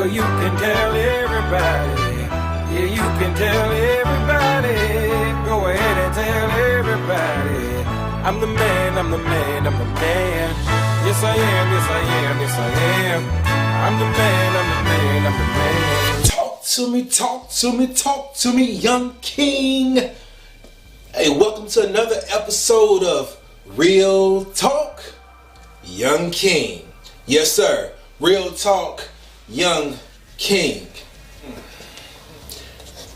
Well, you can tell everybody. Yeah, you can tell everybody. Go ahead and tell everybody. I'm the man, I'm the man, I'm the man. Yes, I am, yes, I am, yes, I am. I'm the man, I'm the man, I'm the man. Talk to me, talk to me, talk to me, young king. Hey, welcome to another episode of Real Talk, Young King. Yes, sir. Real Talk, Young King.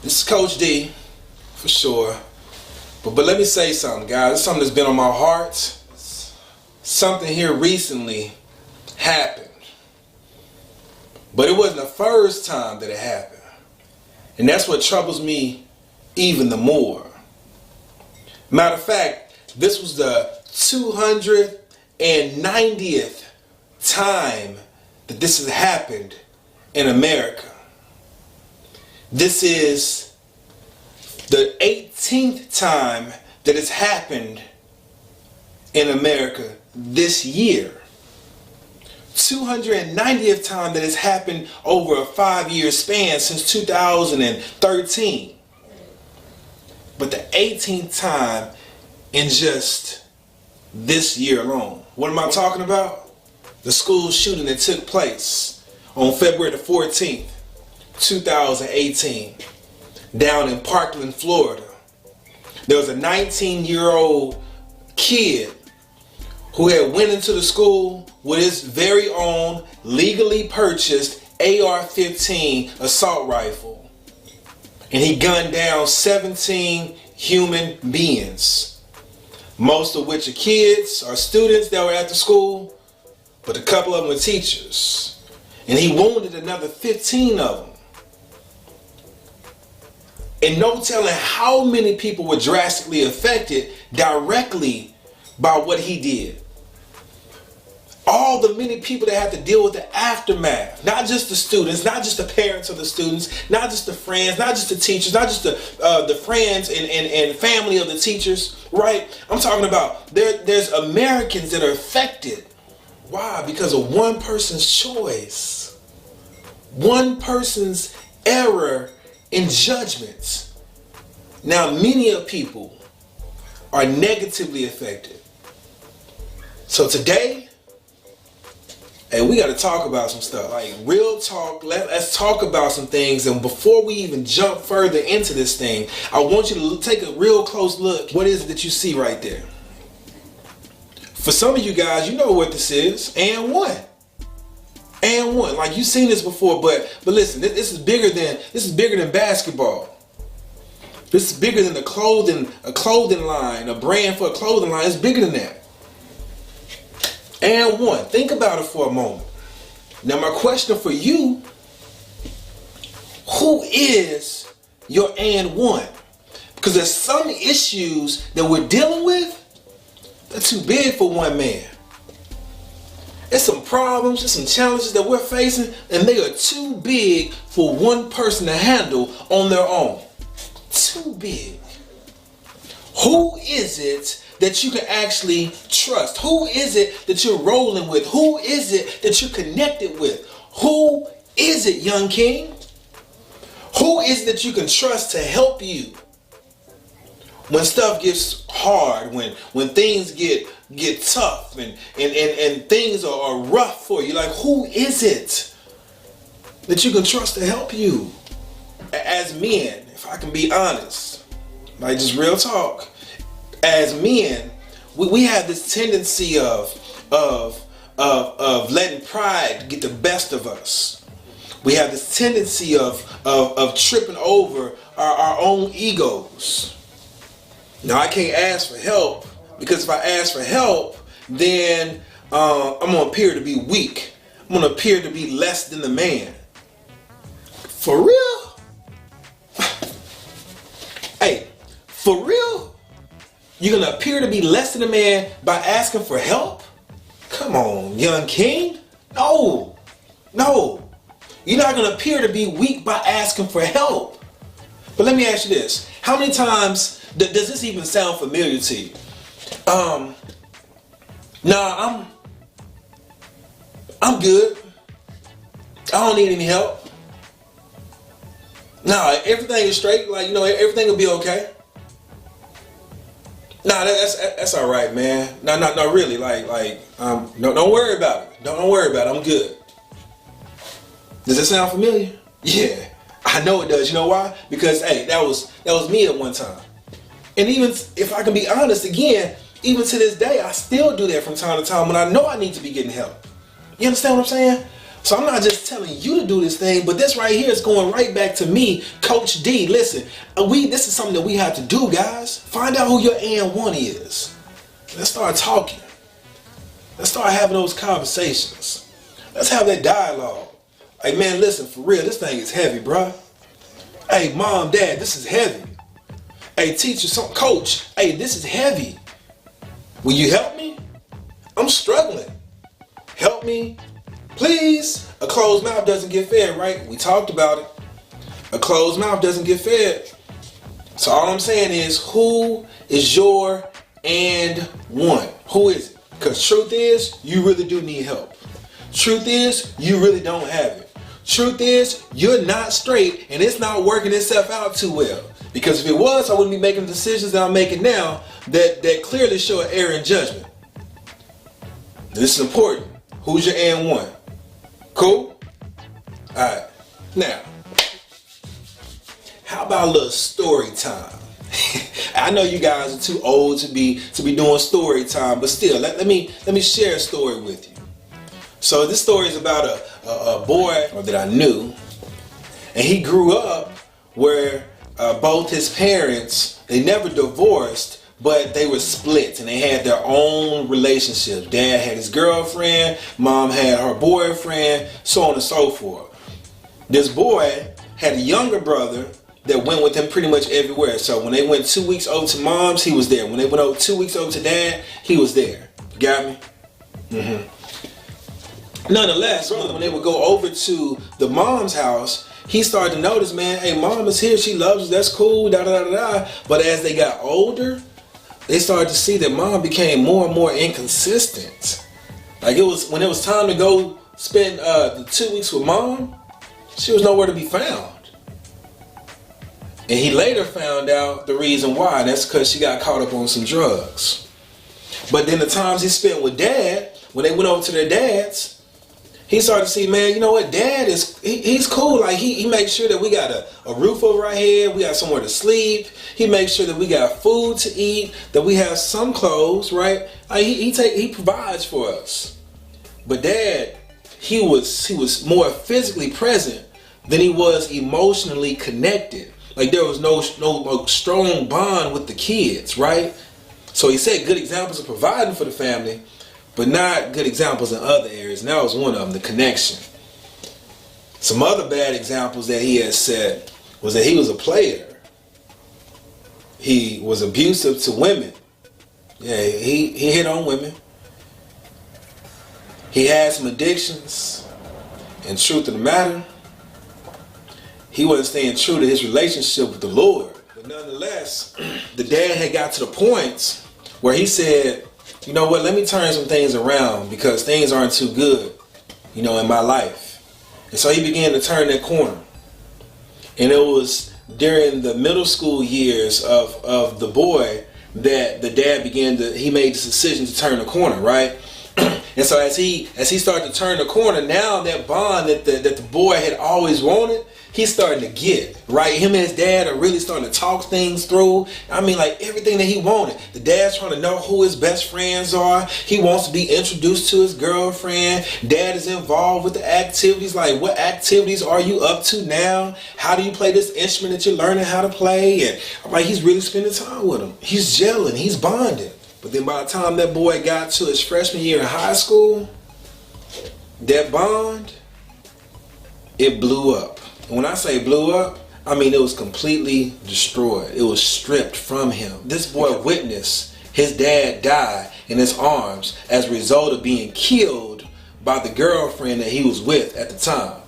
This is Coach D, for sure. But let me say something, guys. It's something that's been on my heart. Something here recently happened. But it wasn't the first time that it happened. And that's what troubles me even the more. Matter of fact, this was the 290th time that this has happened in America. This is the 18th time that it's happened in America this year. 290th time that it's happened over a 5-year span since 2013. But the 18th time in just this year alone. What am I talking about? The school shooting that took place on February the 14th, 2018, down in Parkland, Florida. There was a 19-year-old kid who had went into the school with his very own legally purchased AR-15 assault rifle. And he gunned down 17 human beings, most of which are kids or students that were at the school, but a couple of them were teachers. And he wounded another 15 of them. And no telling how many people were drastically affected directly by what he did. All the many people that had to deal with the aftermath, not just the students, not just the parents of the students, not just the friends, not just the teachers, not just the friends and family of the teachers, right? I'm talking about there's Americans that are affected. Why? Because of one person's choice, one person's error in judgment. Now, many of people are negatively affected. So today, hey, we got to talk about some stuff. Like, real talk. Let's talk about some things. And before we even jump further into this thing, I want you to take a real close look. What is it that you see right there? For some of you guys, you know what this is. And one. Like, you've seen this before, but listen, this is bigger than basketball. This is bigger than a clothing line, a brand for a clothing line. It's bigger than that. And one. Think about it for a moment. Now, my question for you, who is your and one? Because there's some issues that we're dealing with that are too big for one man. There's some problems, there's some challenges that we're facing, and they are too big for one person to handle on their own. Too big. Who is it that you can actually trust? Who is it that you're rolling with? Who is it that you're connected with? Who is it, young king? Who is it that you can trust to help you when stuff gets hard, when things get tough and things are rough for you? Like, who is it that you can trust to help you? As men, if I can be honest, like, just real talk, as men, we have this tendency of letting pride get the best of us. We have this tendency of tripping over our own egos. Now, I can't ask for help, because if I ask for help, then I'm going to appear to be weak. I'm going to appear to be less than the man. For real? Hey, for real? You're going to appear to be less than a man by asking for help? Come on, young king. No. You're not going to appear to be weak by asking for help. But let me ask you this. How many times does this even sound familiar to you? I'm good. I don't need any help. Nah, everything is straight. Like, everything will be okay. Nah, that's all right, man. No, really. No, don't worry about it. Don't worry about it. I'm good. Does that sound familiar? Yeah, I know it does. You know why? Because hey, that was me at one time. And even if I can be honest, again, even to this day, I still do that from time to time when I know I need to be getting help. You understand what I'm saying? So I'm not just telling you to do this thing, but this right here is going right back to me, Coach D. Listen, this is something that we have to do, guys. Find out who your AN1 is. Let's start talking. Let's start having those conversations. Let's have that dialogue. Hey man, listen, for real, this thing is heavy, bruh. Hey mom, dad, this is heavy. Hey teacher, coach, hey, this is heavy. Will you help me? I'm struggling. Help me, please. A closed mouth doesn't get fed, right? We talked about it. A closed mouth doesn't get fed. So all I'm saying is, who is your and one? Who is it? Because truth is, you really do need help. Truth is, you really don't have it. Truth is, you're not straight and it's not working itself out too well. Because if it was, I wouldn't be making the decisions that I'm making now that clearly show an error in judgment. This is important. Who's your and one? Cool? Alright. Now, how about a little story time? I know you guys are too old to be doing story time, but still, let me share a story with you. So this story is about a boy that I knew, and he grew up where both his parents, they never divorced, but they were split and they had their own relationships. Dad had his girlfriend, mom had her boyfriend, so on and so forth. This boy had a younger brother that went with him pretty much everywhere. So when they went 2 weeks over to mom's, he was there. When they went over 2 weeks over to dad, he was there. You got me? Mm-hmm. Nonetheless, when they would go over to the mom's house, he started to notice, man, hey, mom is here, she loves us, that's cool, da da da da. But as they got older, they started to see that mom became more and more inconsistent. Like when it was time to go spend the 2 weeks with mom, she was nowhere to be found. And he later found out the reason why. That's because she got caught up on some drugs. But then the times he spent with dad, when they went over to their dads, he started to see, man, you know what, dad he's cool. Like he makes sure that we got a roof over our head, we got somewhere to sleep. He makes sure that we got food to eat, that we have some clothes, right? Like he provides for us. But dad, he was more physically present than he was emotionally connected. Like there was no strong bond with the kids, right? So he said good examples of providing for the family, but not good examples in other areas. And that was one of them, the connection. Some other bad examples that he had said was that he was a player. He was abusive to women. Yeah, he hit on women. He had some addictions. And truth of the matter, he wasn't staying true to his relationship with the Lord. But nonetheless, the dad had got to the point where he said, you know what, let me turn some things around because things aren't too good, in my life. And so he began to turn that corner. And it was during the middle school years of the boy that the dad he made this decision to turn the corner, right? And so as he started to turn the corner, now that bond that the boy had always wanted, he's starting to get, right? Him and his dad are really starting to talk things through. I mean, like everything that he wanted. The dad's trying to know who his best friends are. He wants to be introduced to his girlfriend. Dad is involved with the activities. Like, what activities are you up to now? How do you play this instrument that you're learning how to play? And I'm like, he's really spending time with him. He's gelling. He's bonding. But then by the time that boy got to his freshman year in high school, that bond, it blew up. And when I say blew up, I mean it was completely destroyed. It was stripped from him. This boy witnessed his dad die in his arms as a result of being killed by the girlfriend that he was with at the time.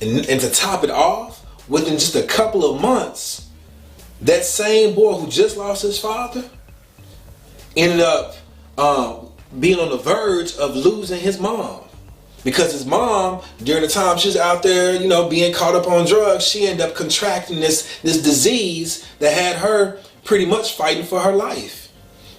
And to top it off, within just a couple of months, that same boy who just lost his father ended up being on the verge of losing his mom. Because his mom, during the time she was out there, you know, being caught up on drugs, she ended up contracting this disease that had her pretty much fighting for her life.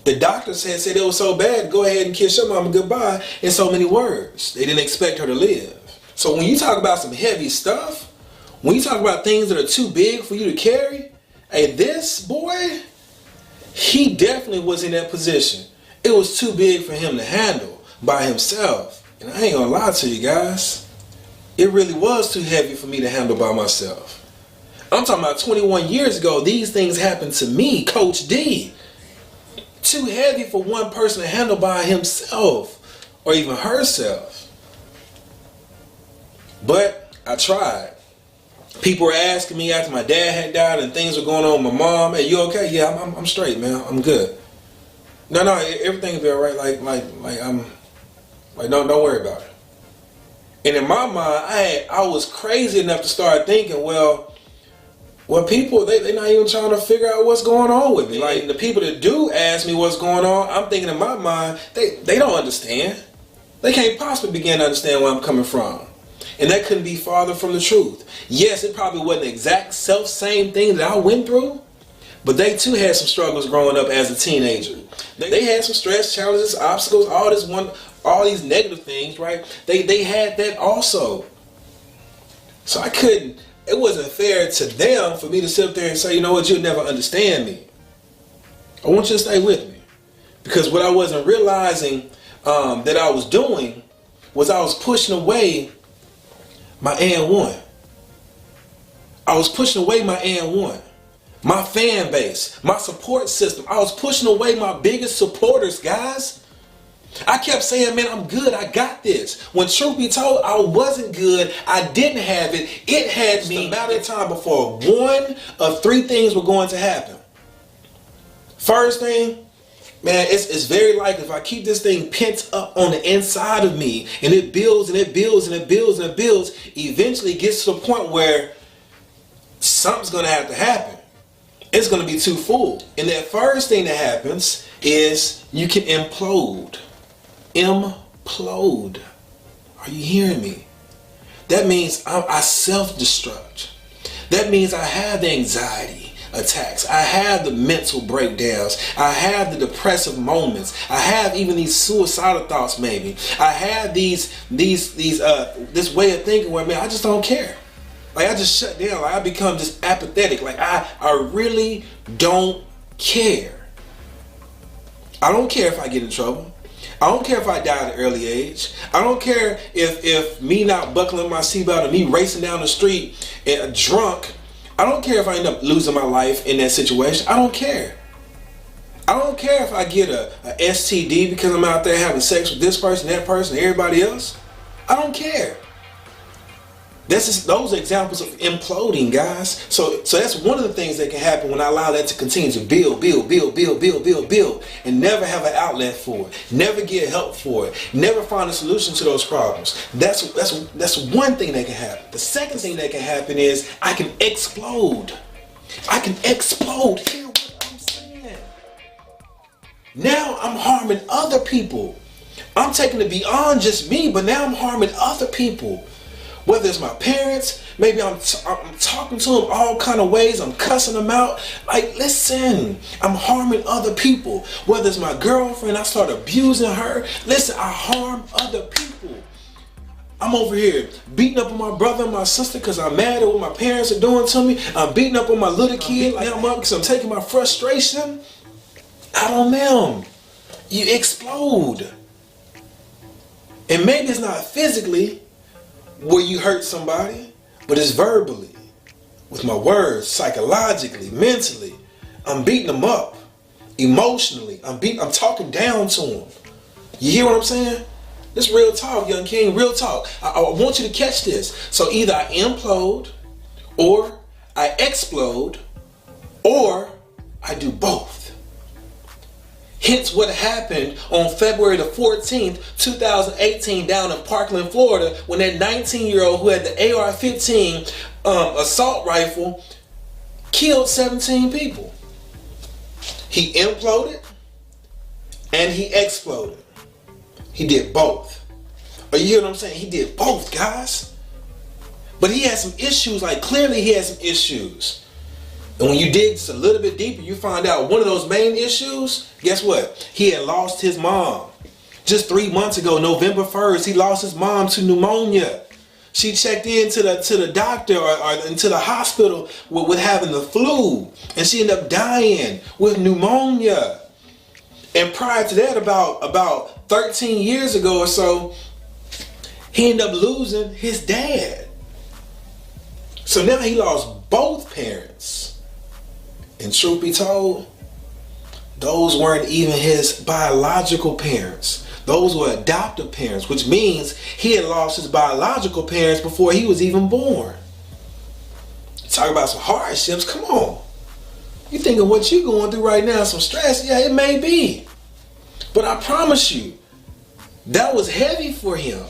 The doctors had said it was so bad, go ahead and kiss your mama goodbye in so many words. They didn't expect her to live. So when you talk about some heavy stuff, when you talk about things that are too big for you to carry, hey, this boy, he definitely was in that position. It was too big for him to handle by himself. And I ain't gonna lie to you guys, it really was too heavy for me to handle by myself. I'm talking about 21 years ago, these things happened to me, Coach D. Too heavy for one person to handle by himself or even herself. But I tried. People were asking me after my dad had died and things were going on with my mom, hey, you okay? Yeah, I'm straight, man. I'm good. No, everything will be all right. Don't worry about it. And in my mind, I was crazy enough to start thinking, well, people, they're not even trying to figure out what's going on with me. Like, the people that do ask me what's going on, I'm thinking in my mind, they don't understand. They can't possibly begin to understand where I'm coming from. And that couldn't be farther from the truth. Yes, it probably wasn't the exact same thing that I went through, but they too had some struggles growing up as a teenager. They had some stress, challenges, obstacles, all these negative things, right? They had that also. So it wasn't fair to them for me to sit up there and say, you know what, you'll never understand me. I want you to stay with me. Because what I wasn't realizing that I was doing was I was pushing away my and1. I was pushing away my and1. My fan base, my support system. I was pushing away my biggest supporters, guys. I kept saying, man, I'm good. I got this. When truth be told, I wasn't good. I didn't have it. It had me. About that time before one of three things were going to happen. First thing, man, it's very likely if I keep this thing pent up on the inside of me and it builds and it builds and it builds and it builds, eventually it gets to the point where something's going to have to happen. It's going to be too full. And that first thing that happens is you can implode. Implode. Are you hearing me? That means I self-destruct. That means I have the anxiety attacks. I have the mental breakdowns. I have the depressive moments. I have even these suicidal thoughts maybe. I have this way of thinking where, man, I just don't care. Like, I just shut down. Like, I become just apathetic. Like, I really don't care. I don't care if I get in trouble. I don't care if I die at an early age. I don't care if me not buckling my seatbelt and me racing down the street and drunk. I don't care if I end up losing my life in that situation. I don't care. I don't care if I get a STD because I'm out there having sex with this person, that person, everybody else. I don't care. Those are examples of imploding, guys. So that's one of the things that can happen when I allow that to continue to build, and never have an outlet for it, never get help for it, never find a solution to those problems. That's one thing that can happen. The second thing that can happen is I can explode. I can explode. Hear what I'm saying? Now I'm harming other people. I'm taking it beyond just me, but now I'm harming other people. Whether it's my parents, maybe I'm talking to them all kind of ways. I'm cussing them out. Like, listen, I'm harming other people. Whether it's my girlfriend, I start abusing her. Listen, I harm other people. I'm over here beating up on my brother and my sister because I'm mad at what my parents are doing to me. I'm beating up on my little kid like I'm up because I'm taking my frustration out on them. You explode. And maybe it's not physically where you hurt somebody, but it's verbally, with my words, psychologically, mentally. I'm beating them up, emotionally. I'm talking down to them. You hear what I'm saying? This real talk, young king, real talk. I want you to catch this. So either I implode, or I explode, or I do both. Hence what happened on February the 14th, 2018 down in Parkland, Florida, when that 19-year-old who had the AR-15 assault rifle killed 17 people. He imploded and he exploded. He did both. Or you hear what I'm saying? He did both, guys. But he had some issues, like clearly he had some issues. And when you dig just a little bit deeper, you find out one of those main issues, guess what? He had lost his mom. Just 3 months ago, November 1st, he lost his mom to pneumonia. She checked in to the doctor or into the hospital with having the flu. And she ended up dying with pneumonia. And prior to that, about 13 years ago or so, he ended up losing his dad. So now he lost both parents. And truth be told, those weren't even his biological parents. Those were adoptive parents, which means he had lost his biological parents before he was even born. Talk about some hardships, come on. You thinking what you going through right now, some stress? Yeah, it may be. But I promise you, that was heavy for him.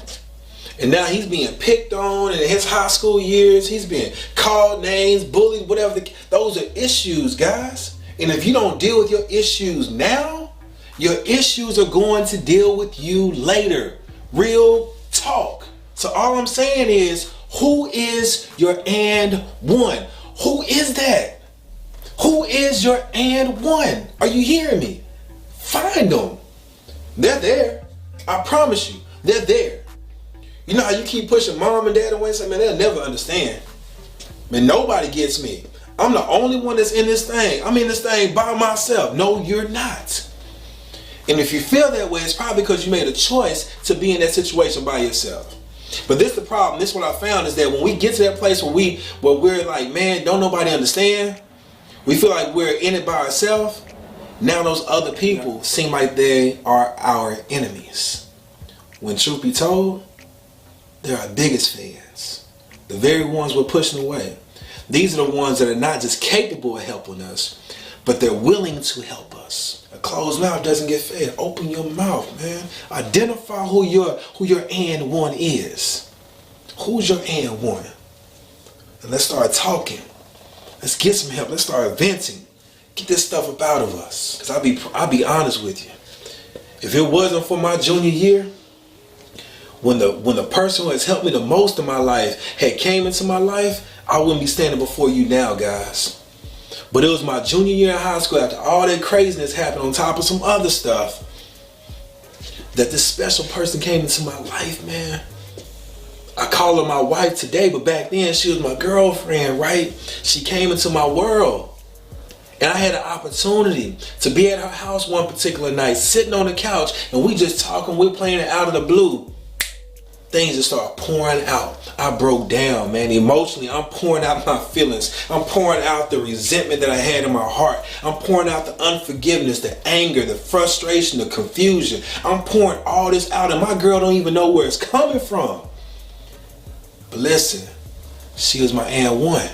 And now he's being picked on in his high school years. He's being called names, bullied, whatever. Those are issues, guys. And if you don't deal with your issues now, your issues are going to deal with you later. Real talk. So all I'm saying is, who is your and one? Who is that? Who is your and one? Are you hearing me? Find them. They're there. I promise you, they're there. You know how you keep pushing mom and dad away? Say, man, they'll never understand. Man, nobody gets me. I'm the only one that's in this thing. I'm in this thing by myself. No, you're not. And if you feel that way, it's probably because you made a choice to be in that situation by yourself. But this is the problem. This is what I found is that when we get to that place where we're like, man, don't nobody understand. We feel like we're in it by ourselves. Now those other people seem like they are our enemies. When truth be told, they're our biggest fans. The very ones we're pushing away. These are the ones that are not just capable of helping us, but they're willing to help us. A closed mouth doesn't get fed. Open your mouth, man. Identify who your and one is. Who's your and one? And let's start talking. Let's get some help. Let's start venting. Get this stuff up out of us. Because I'll be honest with you. If it wasn't for my junior year, when the person who has helped me the most in my life had came into my life, I wouldn't be standing before you now, guys. But it was my junior year in high school, after all that craziness happened on top of some other stuff, that this special person came into my life, man. I call her my wife today, but back then she was my girlfriend, right? She came into my world. And I had an opportunity to be at her house one particular night, sitting on the couch, and we just talking, we're playing it out of the blue. Things just start pouring out. I broke down, man. Emotionally, I'm pouring out my feelings. I'm pouring out the resentment that I had in my heart. I'm pouring out the unforgiveness, the anger, the frustration, the confusion. I'm pouring all this out, and my girl don't even know where it's coming from. But listen, she was my and one.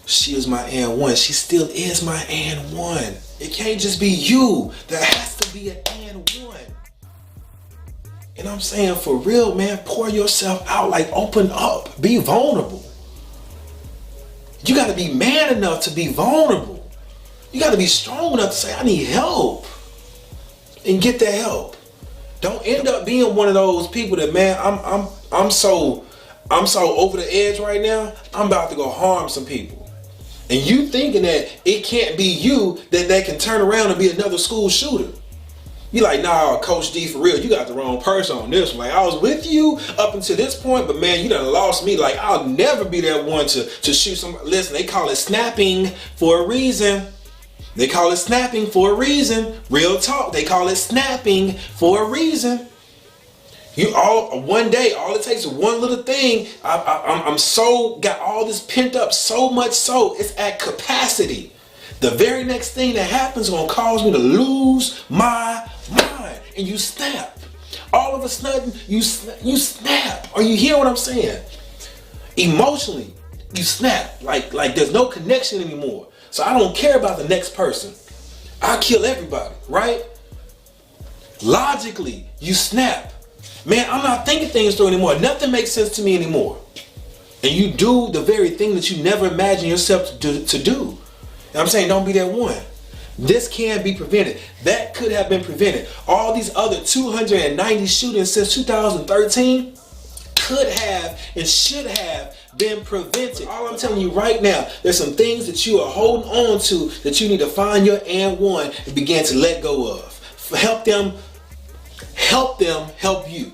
She was my and one. She still is my and one. It can't just be you. There has to be an and one. And I'm saying, for real, man, pour yourself out, like open up, be vulnerable. You got to be man enough to be vulnerable. You got to be strong enough to say, I need help, and get that help. Don't end up being one of those people that, man, I'm so over the edge right now, I'm about to go harm some people. And you thinking that it can't be you that can turn around and be another school shooter. You like, nah, Coach D, for real, you got the wrong person on this one. Like, I was with you up until this point, but man, you done lost me. Like, I'll never be that one to shoot somebody. Listen, they call it snapping for a reason. They call it snapping for a reason. Real talk, they call it snapping for a reason. One day, all it takes is one little thing. I'm so, got all this pent up, so much so, it's at capacity. The very next thing that happens is going to cause me to lose my mind. And you snap. All of a sudden, you snap. Are you hear what I'm saying? Emotionally, you snap. Like there's no connection anymore. So I don't care about the next person. I'll kill everybody, right? Logically, you snap. Man, I'm not thinking things through anymore. Nothing makes sense to me anymore. And you do the very thing that you never imagined yourself to do. I'm saying, don't be that one. This can be prevented. That could have been prevented. All these other 290 shootings since 2013 could have and should have been prevented. All I'm telling you right now, there's some things that you are holding on to that you need to find your and one and begin to let go of. Help them help you.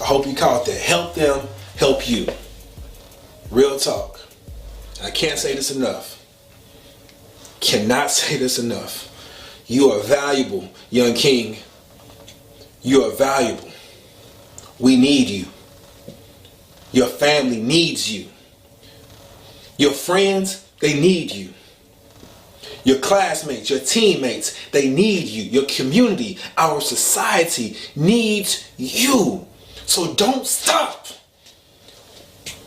I hope you caught that. Help them help you. Real talk. I can't say this enough. Cannot say this enough. You are valuable, young king. You are valuable. We need you. Your family needs you. Your friends, they need you. Your classmates, your teammates, they need you. Your community, our society needs you. So don't stop.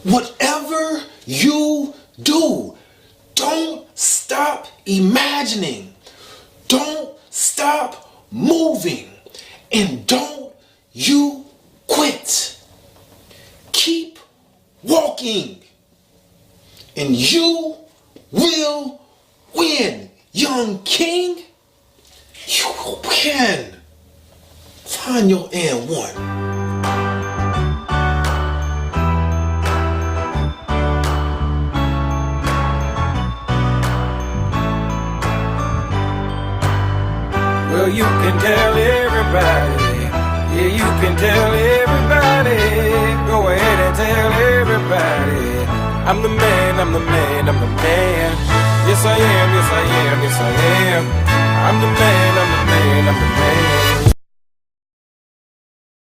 Whatever you do, don't stop imagining. Don't stop moving. And don't you quit. Keep walking. And you will win. Young king, you will win. Find your and one. Well, you can tell everybody. Yeah, you can tell everybody. Go ahead and tell everybody. I'm the man, I'm the man, I'm the man. Yes I am, yes I am, yes I am. I'm the man, I'm the man, I'm the man.